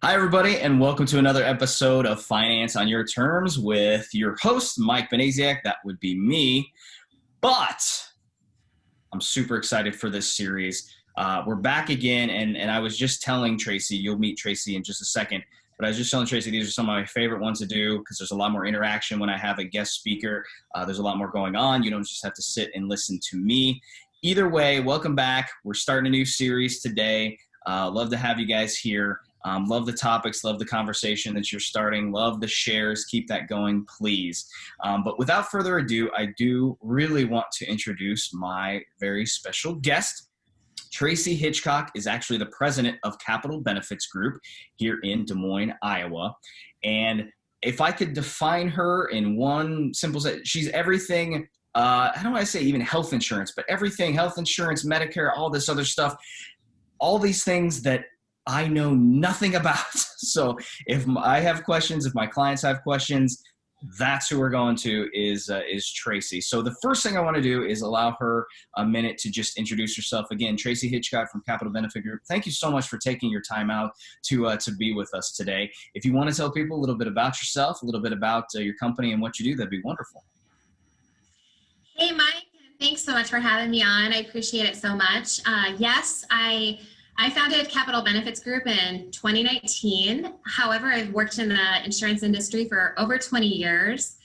Hi, everybody, and welcome to another episode of Finance on Your Terms with your host, Mike Benaziak. That would be me. But I'm super excited for this series. We're back again, and I was just telling Tracy, you'll meet Tracy in just a second, but I was just telling Tracy these are some of my favorite ones to do because there's a lot more interaction when I have a guest speaker. There's a lot more going on. You don't just have to sit and listen to me. Either way, welcome back. We're starting a new series today. Love to have you guys here. Love the topics, love the conversation that you're starting, love the shares, keep that going, please. But without further ado, I do really want to introduce my very special guest. Tracy Hitchcock is actually the president of Capital Benefits Group here in Des Moines, Iowa. And if I could define her in one simple sentence, she's everything, I don't want to say even health insurance, but everything, health insurance, Medicare, all this other stuff, all these things that I know nothing about. So if I have questions, if my clients have questions, that's who we're going to is Tracy. So the first thing I want to do is allow her a minute to just introduce herself. Again, Tracy Hitchcock from Capital Benefit Group. Thank you so much for taking your time out to be with us today. If you want to tell people a little bit about yourself, a little bit about your company and what you do, that'd be wonderful. Hey, Mike. Thanks so much for having me on. I appreciate it so much. Yes, I founded Capital Benefits Group in 2019. However, I've worked in the insurance industry for over 20 years.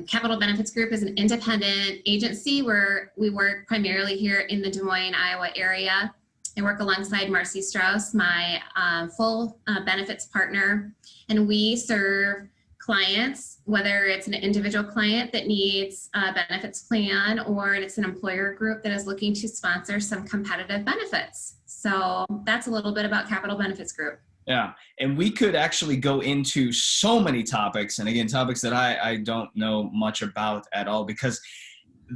Capital Benefits Group is an independent agency where we work primarily here in the Des Moines, Iowa area. I work alongside Marcy Strauss, my full benefits partner, and we serve clients, whether it's an individual client that needs a benefits plan or it's an employer group that is looking to sponsor some competitive benefits. So that's a little bit about Capital Benefits Group. Yeah, and we could actually go into so many topics, and again, topics that I don't know much about at all, because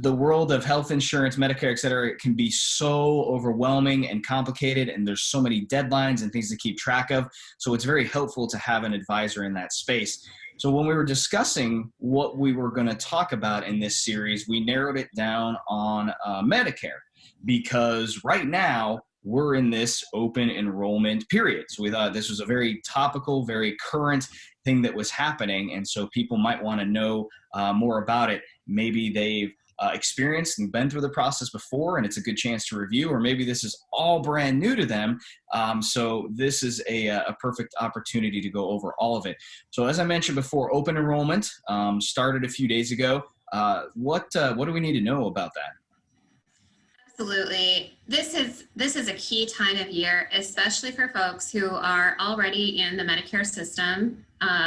the world of health insurance, Medicare, et cetera, it can be so overwhelming and complicated, and there's so many deadlines and things to keep track of. So it's very helpful to have an advisor in that space. So when we were discussing what we were going to talk about in this series, we narrowed it down on Medicare, because right now we're in this open enrollment period. So we thought this was a very topical, very current thing that was happening. And so people might want to know more about it. Maybe they've experienced and been through the process before, and it's a good chance to review, or maybe this is all brand new to them. So this is a perfect opportunity to go over all of it. So as I mentioned before, open enrollment started a few days ago. What do we need to know about that? Absolutely. This is a key time of year, especially for folks who are already in the Medicare system.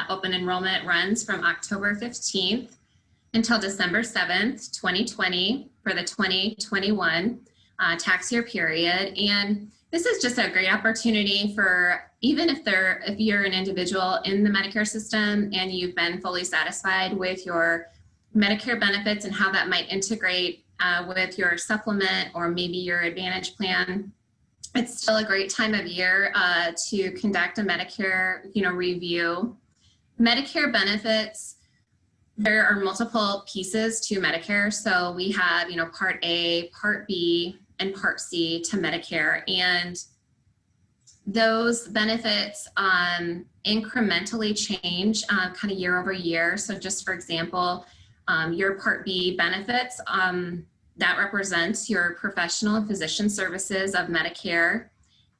Open enrollment runs from October 15th until December 7th, 2020 for the 2021 tax year period. And this is just a great opportunity for, even if you're an individual in the Medicare system and you've been fully satisfied with your Medicare benefits and how that might integrate with your supplement or maybe your Advantage plan, it's still a great time of year to conduct a Medicare, review. Medicare benefits, there are multiple pieces to Medicare. So we have, Part A, Part B, and Part C to Medicare. And those benefits incrementally change kind of year over year. So just for example, your Part B benefits, that represents your professional and physician services of Medicare.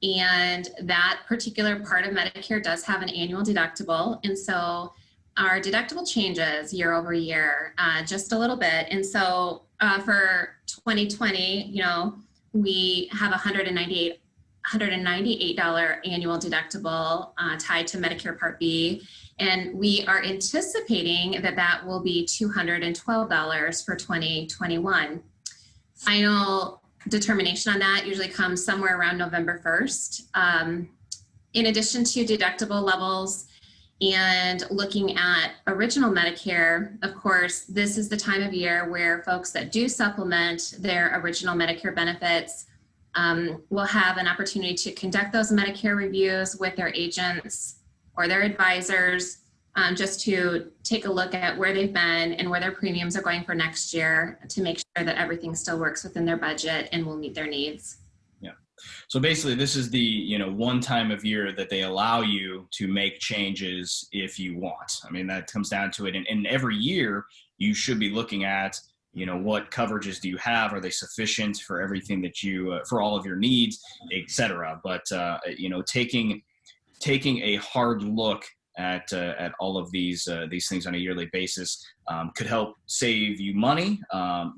And that particular part of Medicare does have an annual deductible. And so our deductible changes year over year, just a little bit. And so for 2020, we have $198 annual deductible tied to Medicare Part B. And we are anticipating that will be $212 for 2021. Final determination on that usually comes somewhere around November 1st. In addition to deductible levels and looking at original Medicare, of course, this is the time of year where folks that do supplement their original Medicare benefits will have an opportunity to conduct those Medicare reviews with their agents or their advisors, just to take a look at where they've been and where their premiums are going for next year to make sure that everything still works within their budget and will meet their needs. Yeah, So basically, this is the one time of year that they allow you to make changes if you want. I mean, that comes down to it. And every year, you should be looking at what coverages do you have? Are they sufficient for everything that you for all of your needs, etc. But taking a hard look at all of these things on a yearly basis could help save you money.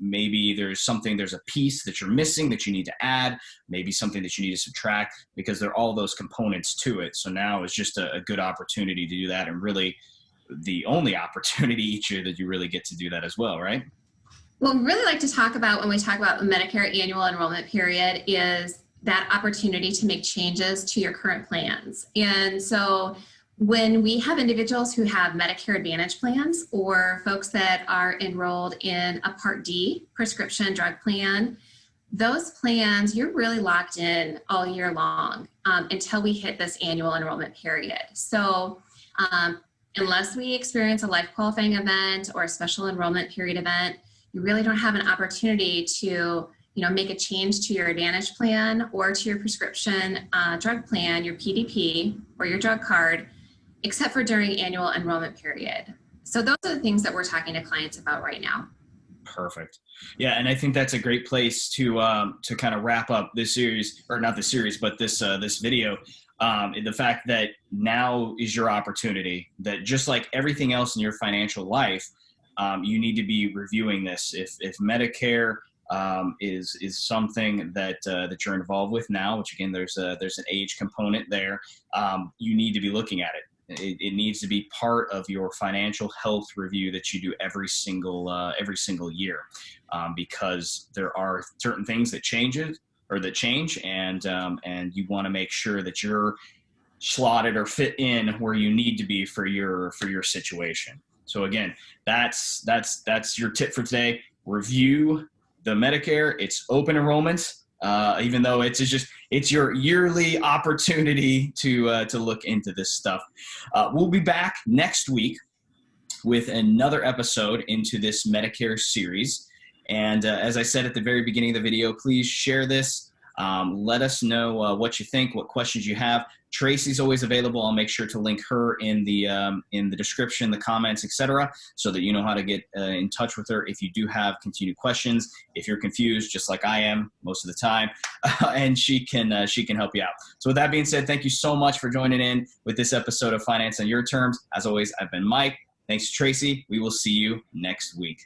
Maybe there's a piece that you're missing that you need to add, maybe something that you need to subtract, because there are all those components to it. So now is just a good opportunity to do that, and really the only opportunity each year that you really get to do that as well, right? What we really like to talk about when we talk about the Medicare annual enrollment period is that opportunity to make changes to your current plans. And so when we have individuals who have Medicare Advantage plans, or folks that are enrolled in a Part D prescription drug plan, those plans, you're really locked in all year long until we hit this annual enrollment period. So unless we experience a life qualifying event or a special enrollment period event, you really don't have an opportunity to make a change to your Advantage plan or to your prescription drug plan, your PDP, or your drug card, except for during annual enrollment period. So those are the things that we're talking to clients about right now. Perfect. Yeah, and I think that's a great place to kind of wrap up this series, or not the series, but this video. The fact that now is your opportunity, that just like everything else in your financial life, you need to be reviewing this. If Medicare is something that you're involved with now, which again there's an age component there, you need to be looking at it. It needs to be part of your financial health review that you do every single year, because there are certain things that change, and you want to make sure that you're slotted or fit in where you need to be for your situation. So again, that's your tip for today. Review the Medicare. It's open enrollment. Even though it's your yearly opportunity to look into this stuff. We'll be back next week with another episode into this Medicare series. And as I said at the very beginning of the video, please share this. Let us know what you think, what questions you have. Tracy's always available. I'll make sure to link her in the description, the comments, etc., so that you know how to get in touch with her if you do have continued questions. If you're confused, just like I am most of the time, and she can help you out. So with that being said, thank you so much for joining in with this episode of Finance on Your Terms. As always, I've been Mike. Thanks, Tracy. We will see you next week.